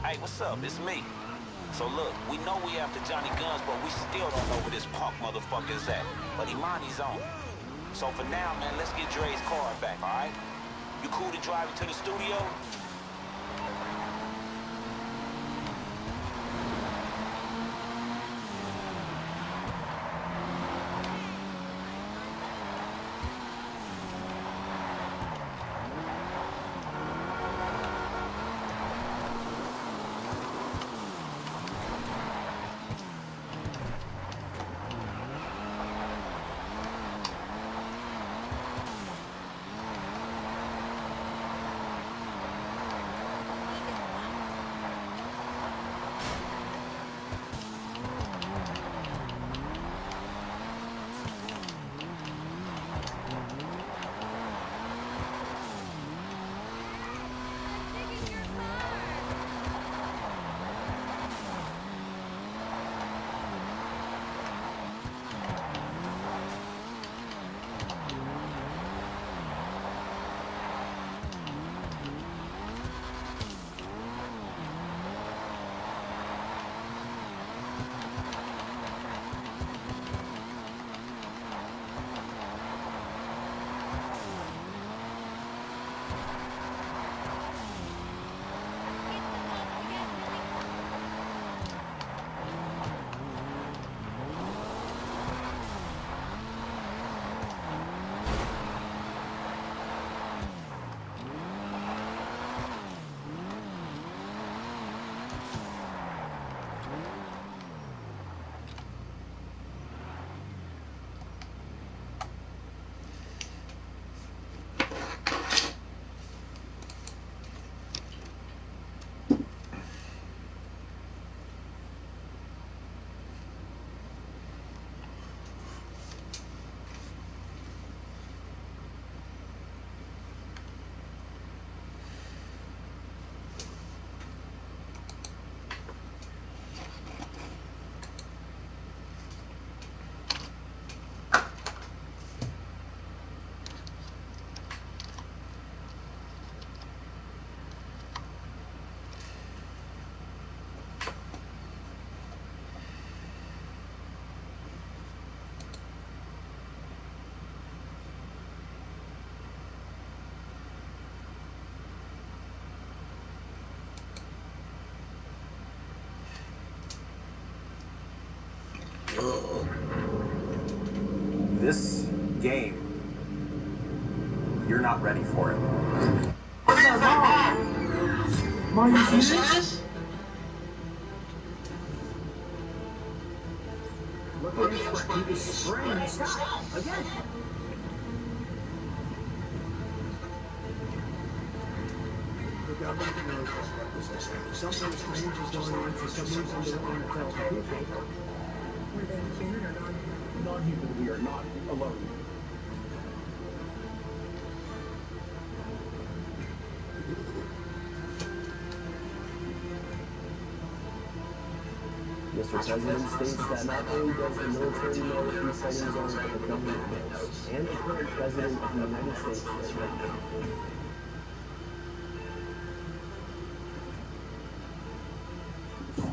Hey, what's up? It's me. So look, we know we after Johnny Guns, but we still don't know where this punk motherfucker is at. But Imani's on it. So for now, man, let's get Dre's car back, alright? You cool to drive it to the studio? This game, you're not ready for it. Are you serious? Look at this, he was spraying the sky again. The government knows what this is. Something strange is going on for some reason they don't want to tell the people. Were they human or non-human? Non-human, we are not alone. Mr. President states that not only does the military know what these sightings are, but the government knows, and the current President of the United States is right.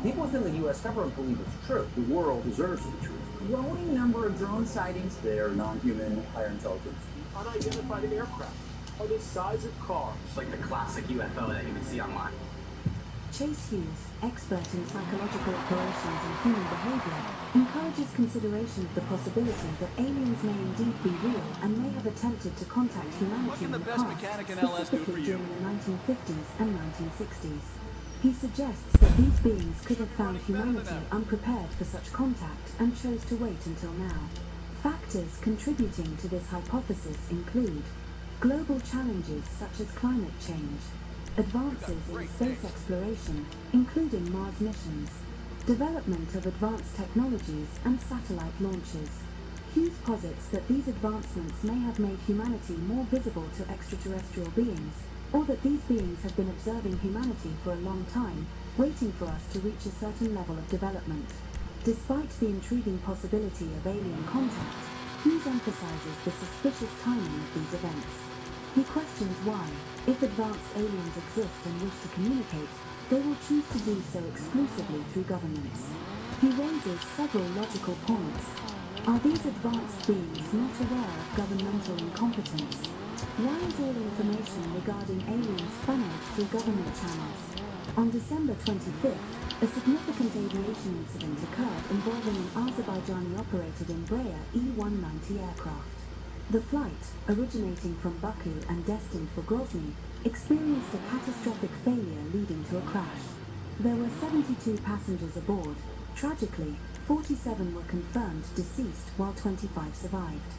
People within the U.S. government believe it's true. The world deserves the truth. Growing number of drone sightings. They are non-human, higher intelligence. Unidentified aircraft are the size of cars. Like the classic UFO that you would see online. Chase Hughes, expert in psychological operations and human behavior, encourages consideration of the possibility that aliens may indeed be real and may have attempted to contact humanity in the past, specifically during the 1950s and 1960s. He suggests that these beings could have found humanity unprepared for such contact and chose to wait until now. Factors contributing to this hypothesis include global challenges such as climate change, advances in space exploration, including Mars missions, development of advanced technologies and satellite launches. Hughes posits that these advancements may have made humanity more visible to extraterrestrial beings, or that these beings have been observing humanity for a long time, waiting for us to reach a certain level of development. Despite the intriguing possibility of alien contact, Hughes emphasizes the suspicious timing of these events. He questions why, if advanced aliens exist and wish to communicate, they will choose to do so exclusively through governments. He raises several logical points. Are these advanced beings not aware of governmental incompetence? Why is all information regarding aliens funneled through government channels? On December 25th, a significant aviation incident occurred involving an Azerbaijani-operated Embraer E-190 aircraft. The flight, originating from Baku and destined for Grozny, experienced a catastrophic failure leading to a crash. There were 72 passengers aboard. Tragically, 47 were confirmed deceased while 25 survived.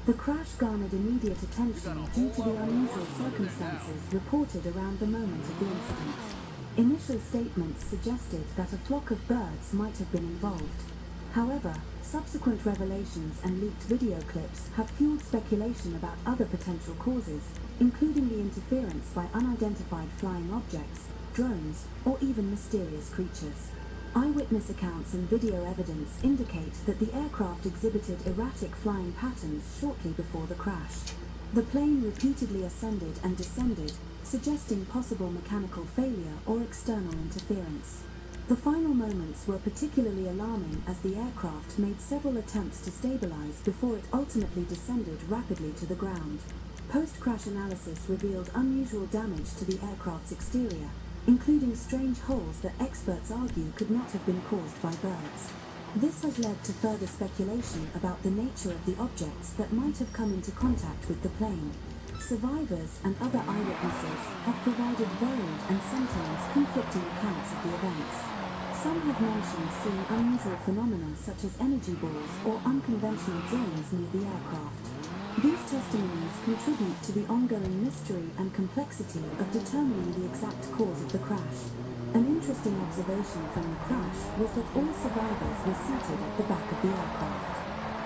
The crash garnered immediate attention due to the unusual circumstances reported around the moment of the incident. Initial statements suggested that a flock of birds might have been involved. However, subsequent revelations and leaked video clips have fueled speculation about other potential causes, including the interference by unidentified flying objects, drones, or even mysterious creatures. Eyewitness accounts and video evidence indicate that the aircraft exhibited erratic flying patterns shortly before the crash. The plane repeatedly ascended and descended, suggesting possible mechanical failure or external interference. The final moments were particularly alarming as the aircraft made several attempts to stabilize before it ultimately descended rapidly to the ground. Post-crash analysis revealed unusual damage to the aircraft's exterior, including strange holes that experts argue could not have been caused by birds. This has led to further speculation about the nature of the objects that might have come into contact with the plane. Survivors and other eyewitnesses have provided varied and sometimes conflicting accounts of the events. Some have mentioned seeing unusual phenomena such as energy balls or unconventional drones near the aircraft. These testimonies contribute to the ongoing mystery and complexity of determining the exact cause of the crash. An interesting observation from the crash was that all survivors were seated at the back of the aircraft.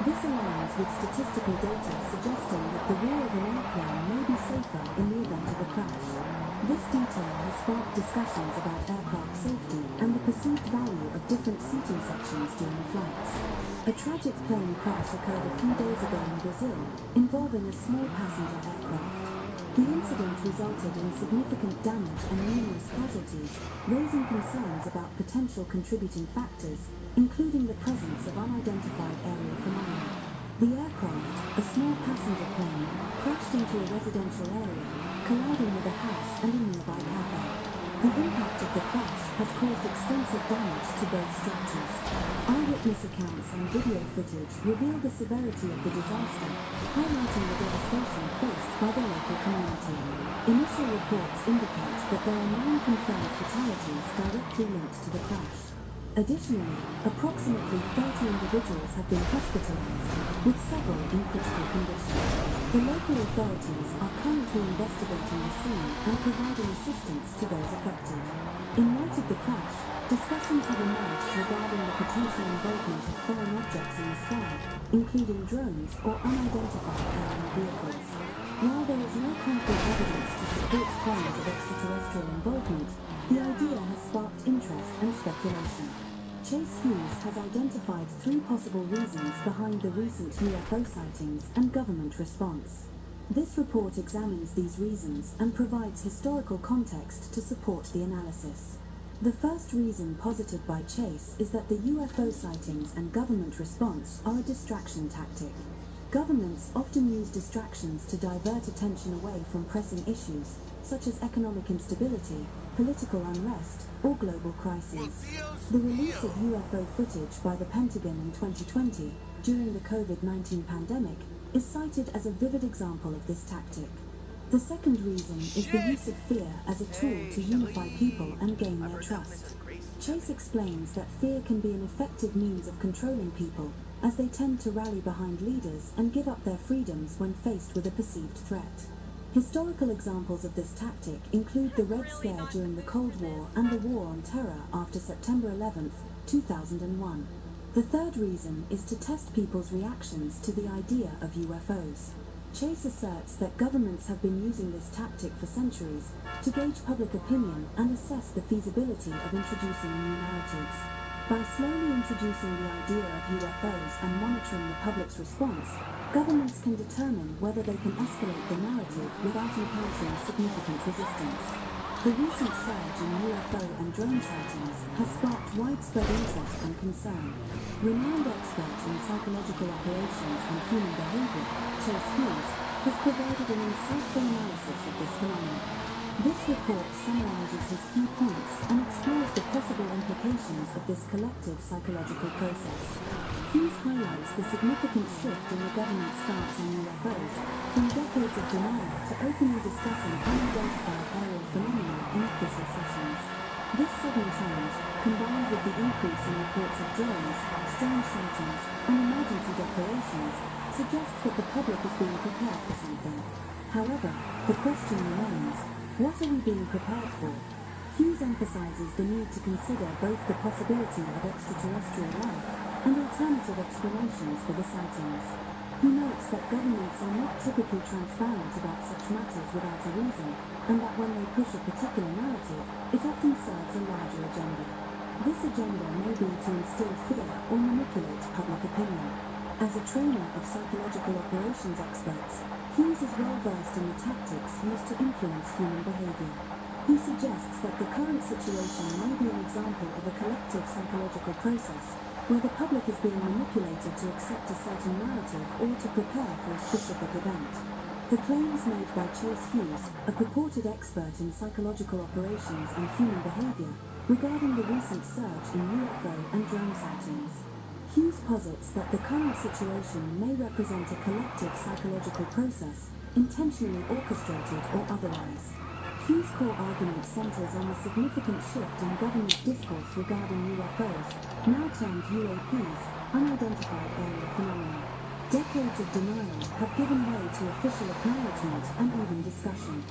This aligns with statistical data suggesting that the rear of an airplane may be safer in the event of a crash. This detail has sparked discussions about aircraft safety and the perceived value of different seating sections during flights. A tragic plane crash occurred a few days ago in Brazil, involving a small passenger aircraft. The incident resulted in significant damage and numerous casualties, raising concerns about potential contributing factors, including the presence of unidentified aerial phenomena. The aircraft, a small passenger plane, crashed into a residential area, colliding with a house and a nearby cafe. The impact of the crash has caused extensive damage to both structures. Eyewitness accounts and video footage reveal the severity of the disaster, highlighting the devastation faced by the local community. Initial reports indicate that there are 9 confirmed fatalities directly linked to the crash. Additionally, approximately 30 individuals have been hospitalized, with several in critical condition. The local authorities are currently investigating the scene and providing assistance to those affected. In light of the crash, discussions have emerged regarding the potential involvement of foreign objects in the sky, including drones or unidentified aerial vehicles. While there is no concrete evidence to support claims of extraterrestrial involvement, the idea has sparked interest and speculation. Chase Hughes has identified 3 possible reasons behind the recent UFO sightings and government response. This report examines these reasons and provides historical context to support the analysis. The first reason posited by Chase is that the UFO sightings and government response are a distraction tactic. Governments often use distractions to divert attention away from pressing issues, such as economic instability, political unrest, or global crises. The release of UFO footage by the Pentagon in 2020, during the COVID-19 pandemic, is cited as a vivid example of this tactic. The second reason is the use of fear as a tool to unify people and gain their trust. Chase explains that fear can be an effective means of controlling people, as they tend to rally behind leaders and give up their freedoms when faced with a perceived threat. Historical examples of this tactic include the Red Scare during the Cold War and the War on Terror after September 11, 2001. The third reason is to test people's reactions to the idea of UFOs. Chase asserts that governments have been using this tactic for centuries to gauge public opinion and assess the feasibility of introducing new narratives. By slowly introducing the idea of UFOs and monitoring the public's response, governments can determine whether they can escalate the narrative without encountering significant resistance. The recent surge in UFO and drone sightings has sparked widespread interest and concern. Renowned expert in psychological operations and human behavior, Chase Hughes, has provided an insightful analysis of this phenomenon. This report summarizes his key points and explores the possible implications of this collective psychological process. Hughes highlights the significant shift in the government's stance on UFOs, from decades of denial to openly discussing unidentified aerial phenomena in official sessions. This sudden change, combined with the increase in reports of drones, strange sightings, and emergency declarations, suggests that the public is being prepared for something. However, the question remains, what are we being prepared for? Hughes emphasizes the need to consider both the possibility of extraterrestrial life and alternative explanations for the sightings. He notes that governments are not typically transparent about such matters without a reason, and that when they push a particular narrative, it often serves a larger agenda. This agenda may be to instill fear or manipulate public opinion. As a trainer of psychological operations experts, Hughes is well versed in the tactics used to influence human behavior. He suggests that the current situation may be an example of a collective psychological process where the public is being manipulated to accept a certain narrative or to prepare for a specific event. The claims made by Chase Hughes, a purported expert in psychological operations and human behavior, regarding the recent surge in UFO and drone sightings. Hughes posits that the current situation may represent a collective psychological process, intentionally orchestrated or otherwise. Hughes' core argument centers on the significant shift in government discourse regarding UFOs, now termed UAPs, unidentified aerial phenomena. Decades of denial have given way to official acknowledgement and even discussion.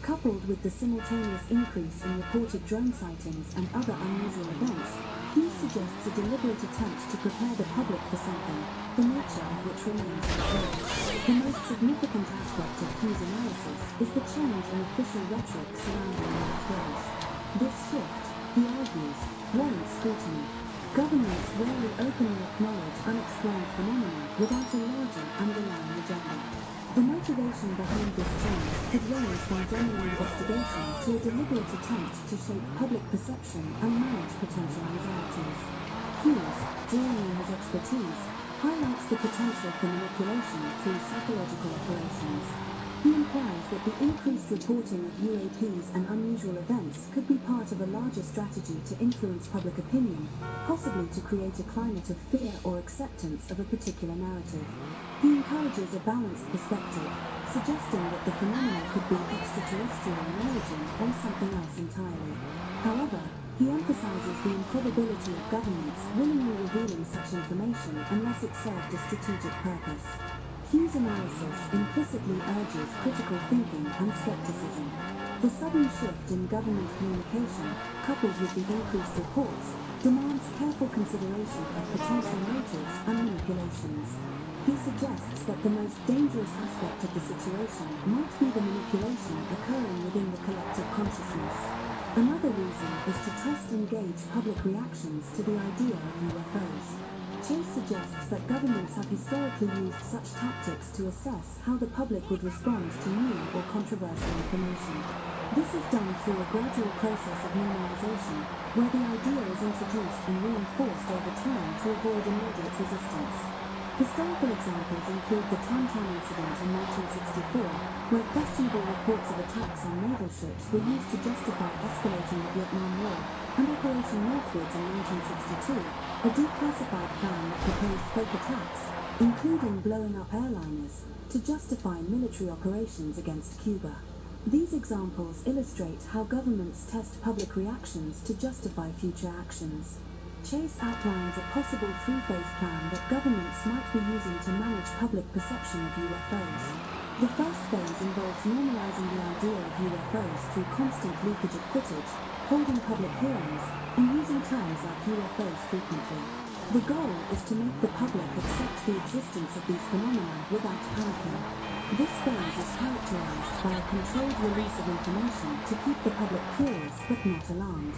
Coupled with the simultaneous increase in reported drone sightings and other unusual events, Hughes suggests a deliberate attempt to prepare the public for something, the nature of which remains unclear. The most significant aspect of Hughes' analysis is the change in official rhetoric surrounding UFOs. This shift, he argues, warrants scrutiny. Governments rarely openly acknowledge unexplained phenomena without a larger underlying agenda. The motivation behind this change could range from genuine investigation to a deliberate attempt to shape public perception and manage potential anxieties. Hughes, drawing on his expertise, highlights the potential for manipulation through psychological operations. He implies that the increased reporting of UAPs and unusual events could be part of a larger strategy to influence public opinion, possibly to create a climate of fear or acceptance of a particular narrative. He encourages a balanced perspective, suggesting that the phenomena could be extraterrestrial in origin or something else entirely. However, he emphasizes the improbability of governments willingly revealing such information unless it served a strategic purpose. Hughes' analysis implicitly urges critical thinking and skepticism. The sudden shift in government communication, coupled with the increased reports, demands careful consideration of potential motives and manipulations. He suggests that the most dangerous aspect of the situation might be the manipulation occurring within the collective consciousness. Another reason is to test and gauge public reactions to the idea of UFOs. Chase suggests that governments have historically used such tactics to assess how the public would respond to new or controversial information. This is done through a gradual process of normalization, where the idea is introduced and reinforced over time to avoid immediate resistance. Historical examples include the Tantan incident in 1964, where questionable reports of attacks on naval ships were used to justify escalating the Vietnam War, and Operation Northwoods in 1962, a declassified plan that proposed fake attacks, including blowing up airliners, to justify military operations against Cuba. These examples illustrate how governments test public reactions to justify future actions. Chase outlines a possible three-phase plan that governments might be using to manage public perception of UFOs. The first phase involves normalizing the idea of UFOs through constant leakage of footage, holding public hearings, and using terms like UFOs frequently. The goal is to make the public accept the existence of these phenomena without panicking. This phase is characterized by a controlled release of information to keep the public curious but not alarmed.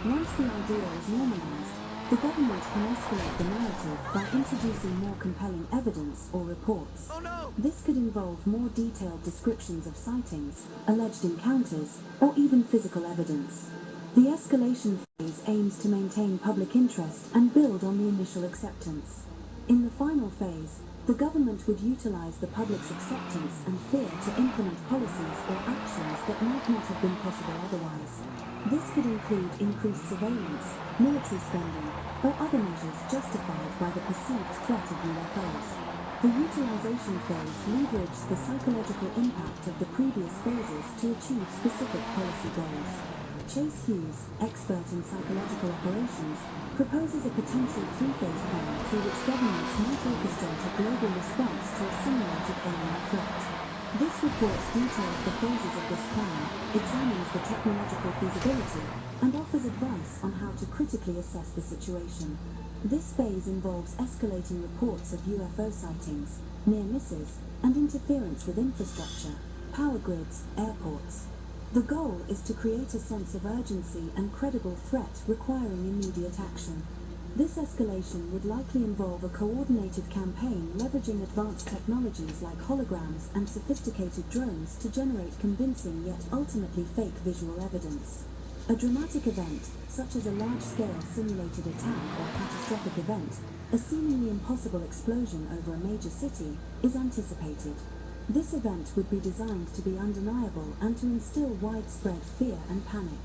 Once the idea is normalized, The government can escalate the narrative by introducing more compelling evidence or reports. Oh no! This could involve more detailed descriptions of sightings, alleged encounters, or even physical evidence. The escalation phase aims to maintain public interest and build on the initial acceptance. In the final phase, the government would utilize the public's acceptance and fear to implement policies or actions that might not have been possible otherwise. This could include increased surveillance, military spending, or other measures justified by the perceived threat of UFOs. The utilization phase leveraged the psychological impact of the previous phases to achieve specific policy goals. Chase Hughes, expert in psychological operations, proposes a potential three-phase plan through which governments might orchestrate a global response to a simulated alien threat. This report details the phases of this plan, examines the technological feasibility, and offers advice on how to critically assess the situation. This phase involves escalating reports of UFO sightings, near misses, and interference with infrastructure, power grids, airports. The goal is to create a sense of urgency and credible threat requiring immediate action. This escalation would likely involve a coordinated campaign leveraging advanced technologies like holograms and sophisticated drones to generate convincing yet ultimately fake visual evidence. A dramatic event, such as a large-scale simulated attack or catastrophic event, a seemingly impossible explosion over a major city, is anticipated. This event would be designed to be undeniable and to instill widespread fear and panic.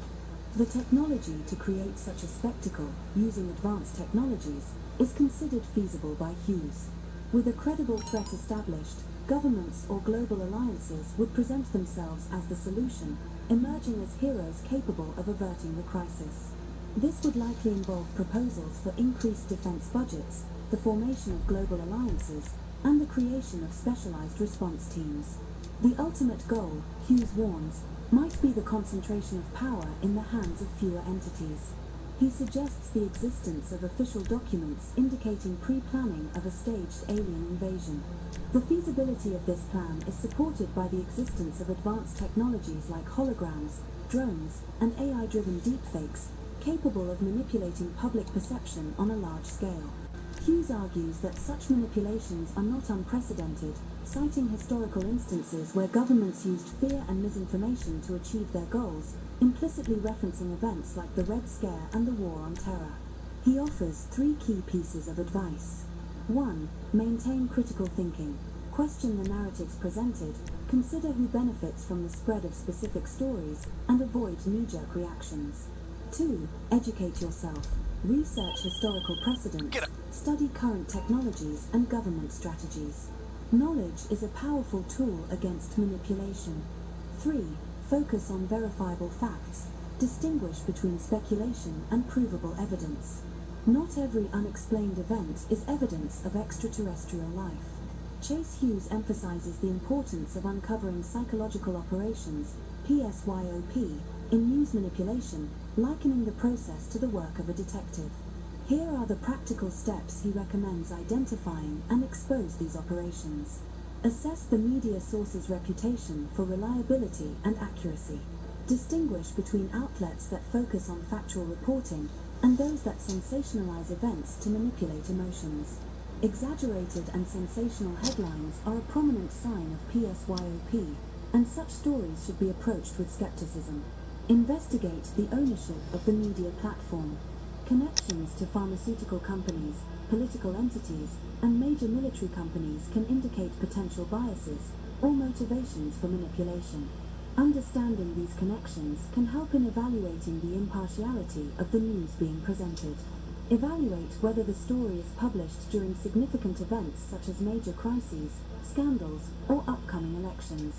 The technology to create such a spectacle, using advanced technologies, is considered feasible by Hughes. With a credible threat established, governments or global alliances would present themselves as the solution, emerging as heroes capable of averting the crisis. This would likely involve proposals for increased defense budgets, the formation of global alliances, and the creation of specialized response teams. The ultimate goal, Hughes warns, might be the concentration of power in the hands of fewer entities. He suggests the existence of official documents indicating pre-planning of a staged alien invasion. The feasibility of this plan is supported by the existence of advanced technologies like holograms, drones, and AI-driven deepfakes, capable of manipulating public perception on a large scale. Hughes argues that such manipulations are not unprecedented, citing historical instances where governments used fear and misinformation to achieve their goals, implicitly referencing events like the Red Scare and the War on Terror. He offers three key pieces of advice. 1. Maintain critical thinking. Question the narratives presented, consider who benefits from the spread of specific stories, and avoid knee-jerk reactions. 2. Educate yourself. Research historical precedents, study current technologies and government strategies. Knowledge is a powerful tool against manipulation. 3. Focus on verifiable facts. Distinguish between speculation and provable evidence. Not every unexplained event is evidence of extraterrestrial life. Chase Hughes emphasizes the importance of uncovering psychological operations, PSYOP, in news manipulation, likening the process to the work of a detective. Here are the practical steps he recommends identifying and expose these operations. Assess the media source's reputation for reliability and accuracy. Distinguish between outlets that focus on factual reporting and those that sensationalize events to manipulate emotions. Exaggerated and sensational headlines are a prominent sign of PSYOP, and such stories should be approached with skepticism. Investigate the ownership of the media platform. Connections to pharmaceutical companies, political entities, and major military companies can indicate potential biases or motivations for manipulation. Understanding these connections can help in evaluating the impartiality of the news being presented. Evaluate whether the story is published during significant events such as major crises, scandals, or upcoming elections.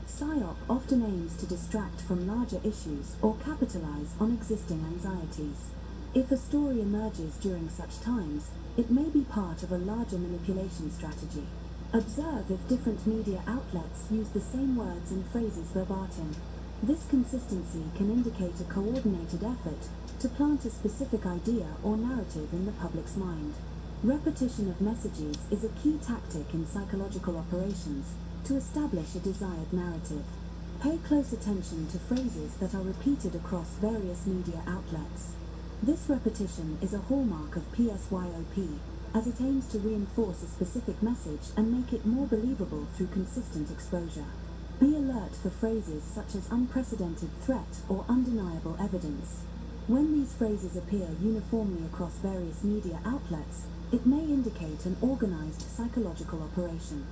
PSYOP often aims to distract from larger issues or capitalize on existing anxieties. If a story emerges during such times, it may be part of a larger manipulation strategy. Observe if different media outlets use the same words and phrases verbatim. This consistency can indicate a coordinated effort to plant a specific idea or narrative in the public's mind. Repetition of messages is a key tactic in psychological operations to establish a desired narrative. Pay close attention to phrases that are repeated across various media outlets. This repetition is a hallmark of PSYOP, as it aims to reinforce a specific message and make it more believable through consistent exposure. Be alert for phrases such as unprecedented threat or undeniable evidence. When these phrases appear uniformly across various media outlets, it may indicate an organized psychological operation.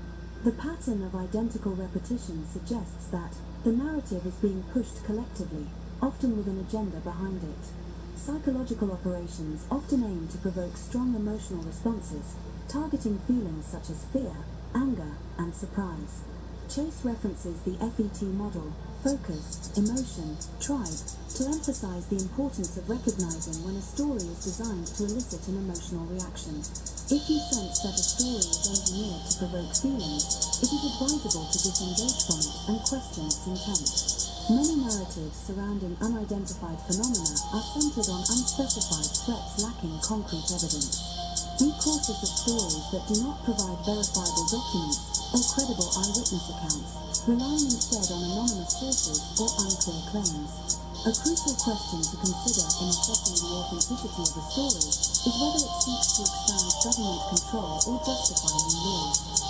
The pattern of identical repetition suggests that the narrative is being pushed collectively, often with an agenda behind it. Psychological operations often aim to provoke strong emotional responses, targeting feelings such as fear, anger, and surprise. Chase references the FET model, focus, emotion, tribe, to emphasize the importance of recognizing when a story is designed to elicit an emotional reaction. If you sense that a story is engineered to provoke feelings, it is advisable to disengage from it and question its intent. Many narratives surrounding unidentified phenomena are centered on unspecified threats lacking concrete evidence. Be cautious of stories that do not provide verifiable documents or credible eyewitness accounts, relying instead on anonymous sources or unclear claims. A crucial question to consider in assessing the authenticity of a story is whether it seeks to expand government control or justify new laws.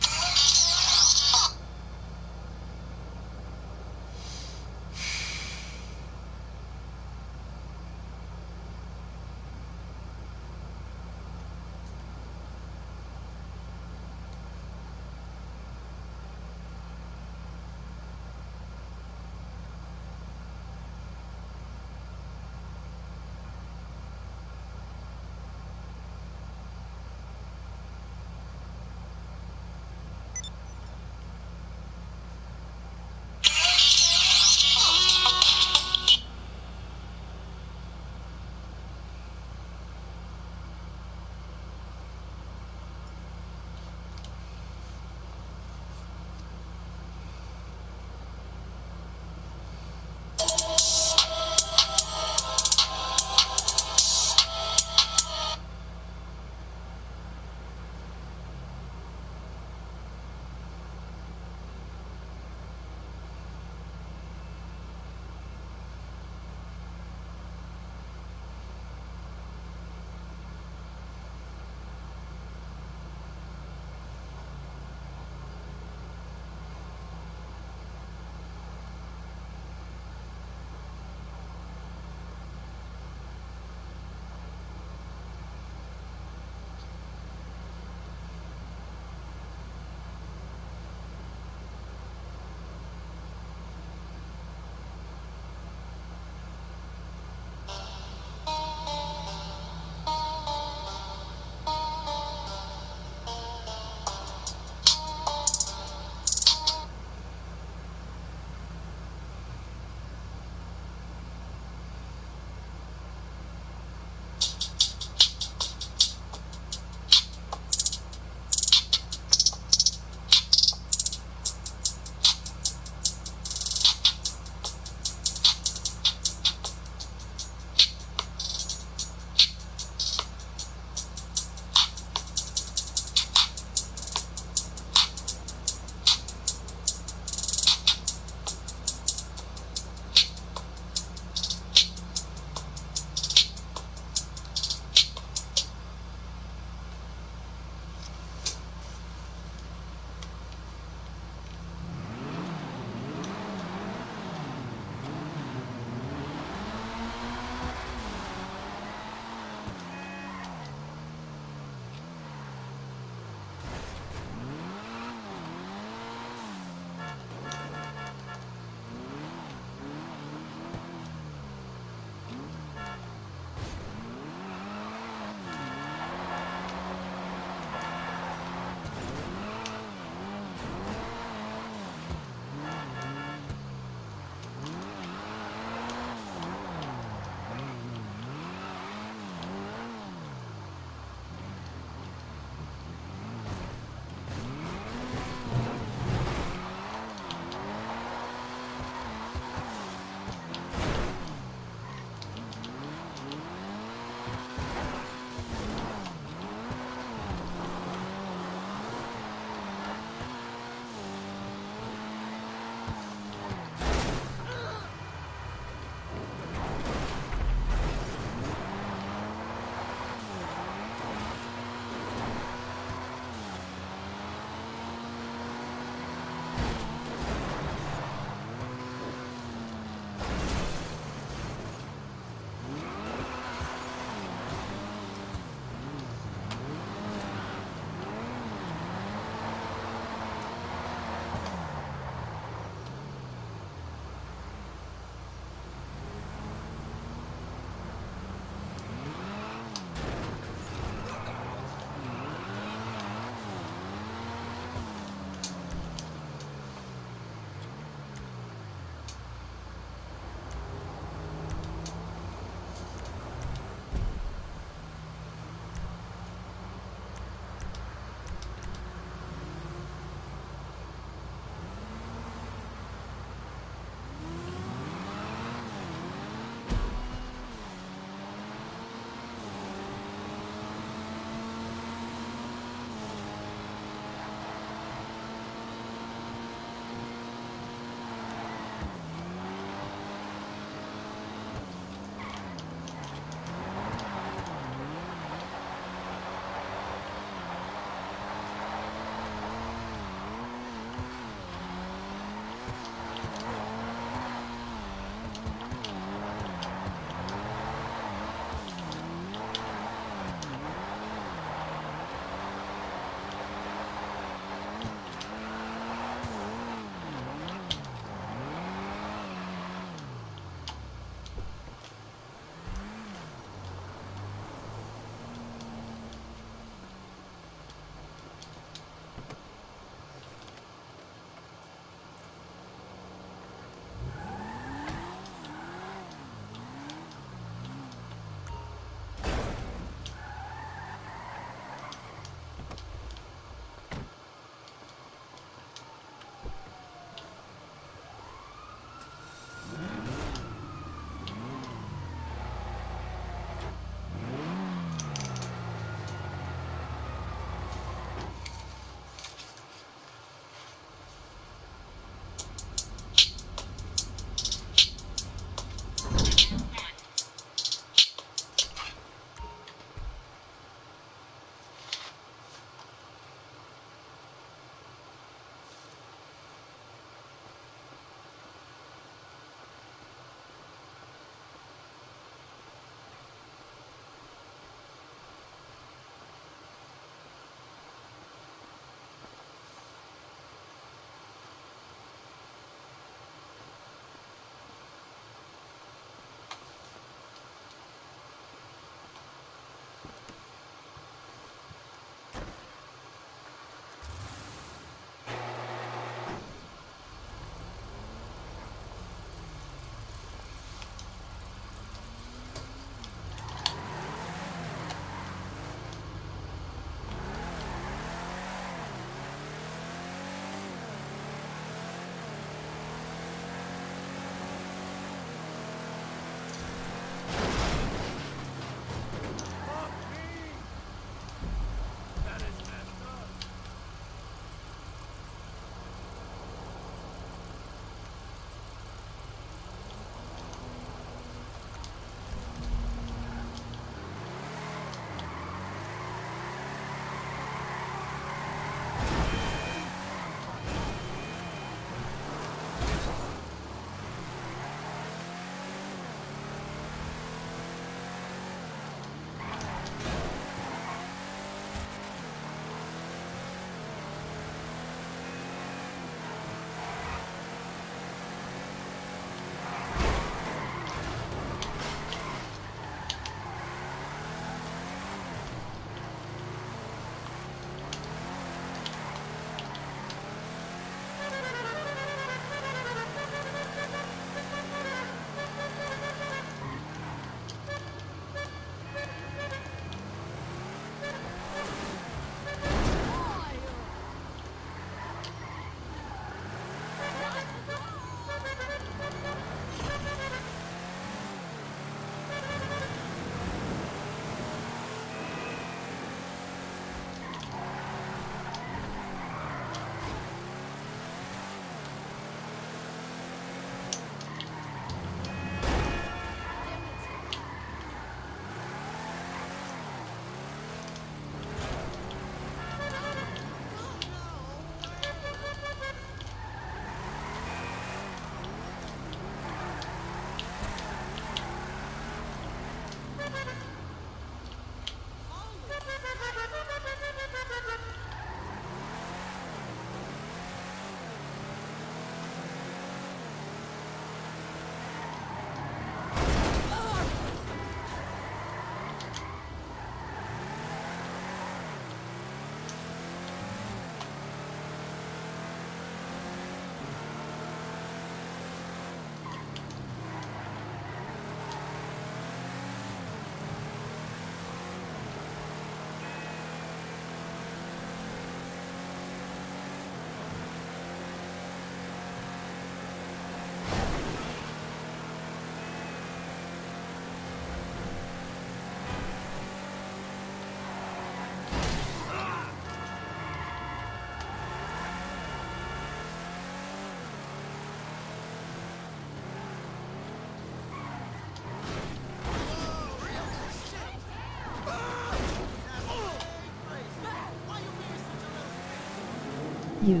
you.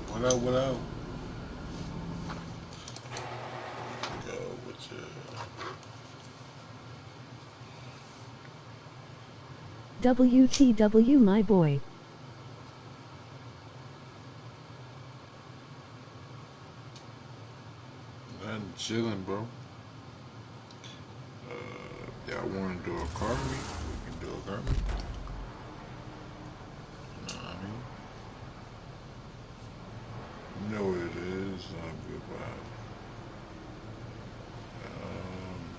What up, what up? Go with you. WTW, my boy. Nothing, chilling, bro. Y'all want to do a Carmeet? We can do a Carmeet. You know what I mean? You know what it is. Good vibes.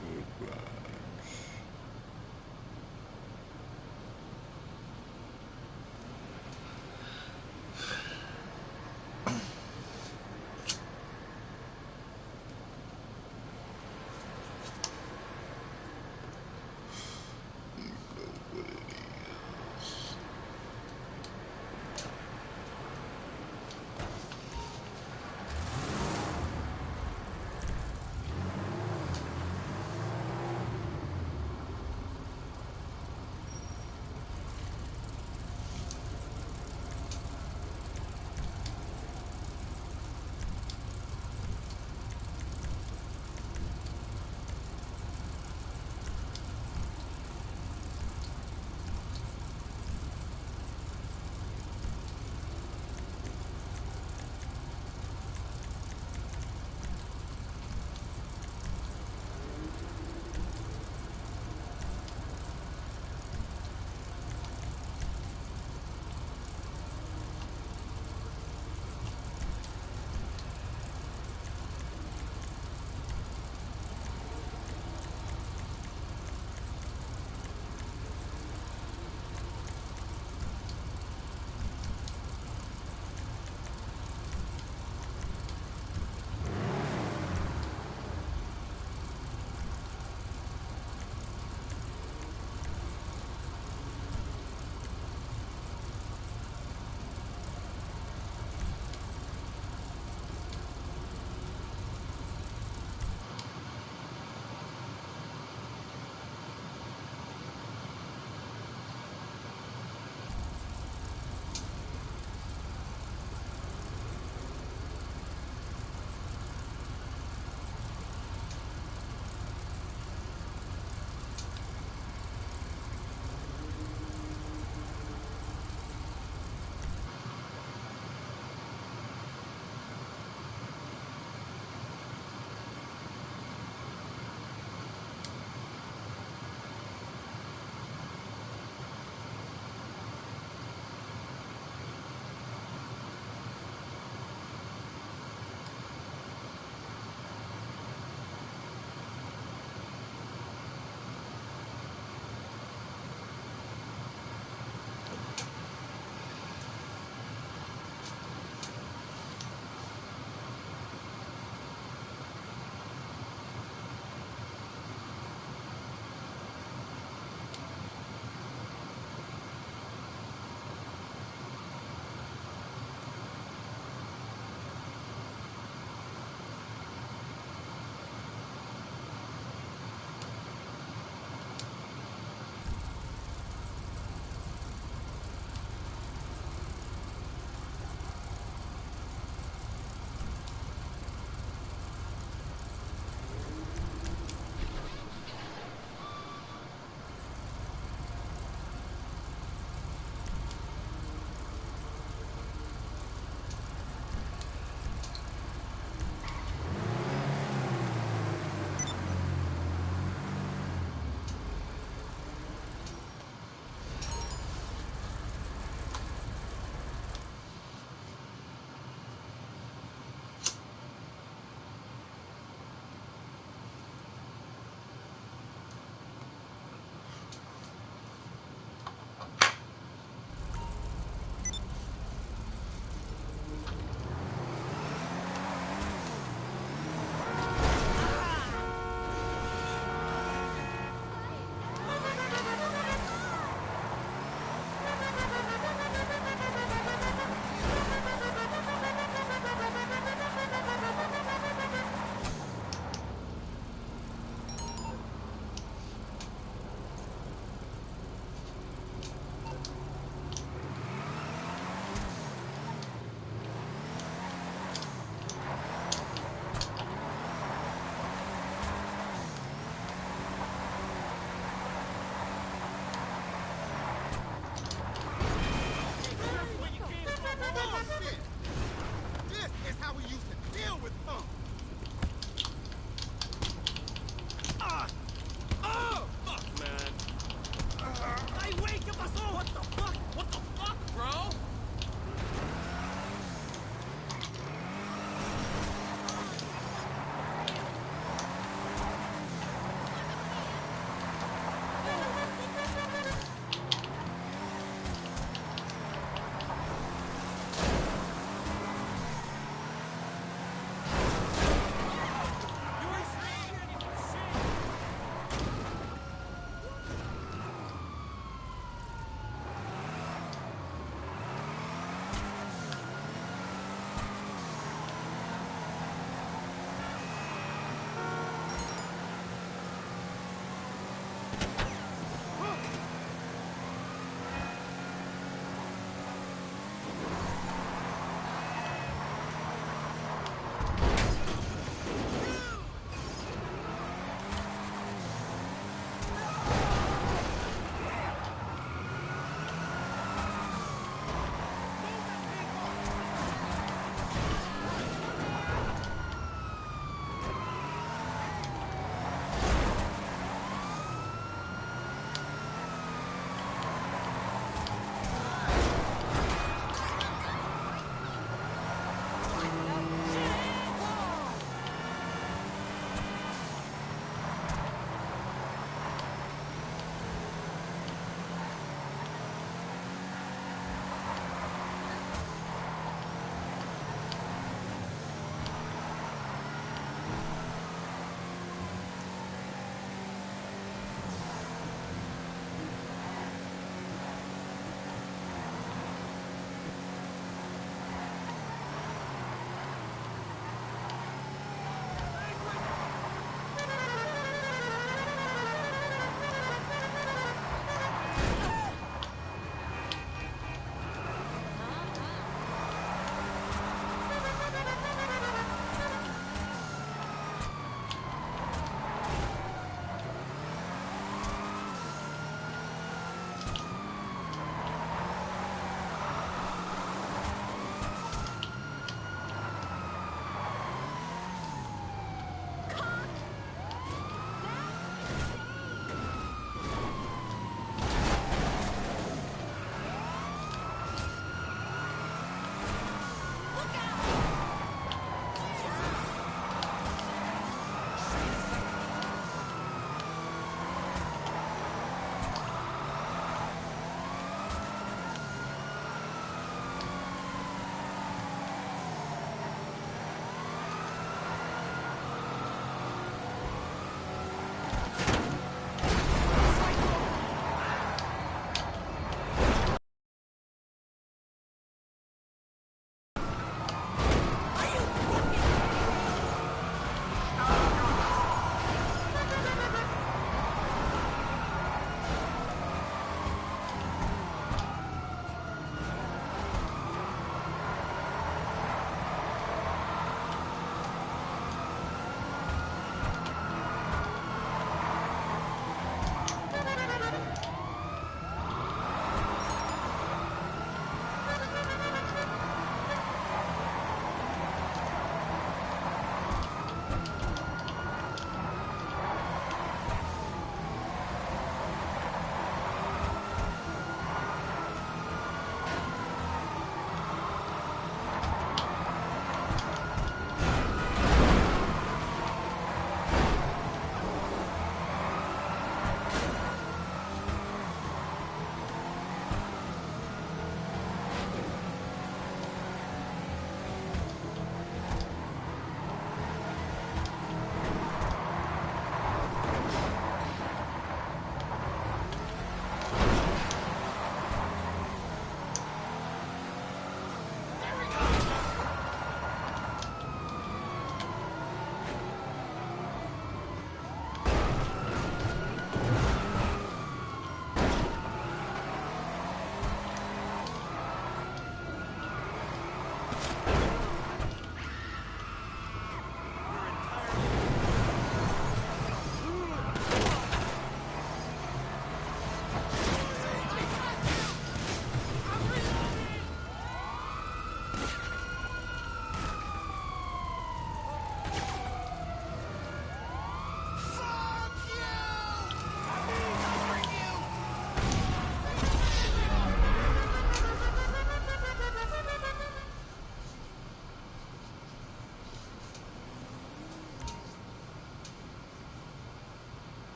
Good vibes. You know what it is.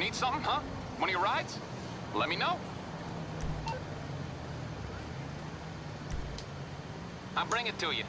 Need something, huh? One of your rides? Let me know. I'll bring it to you.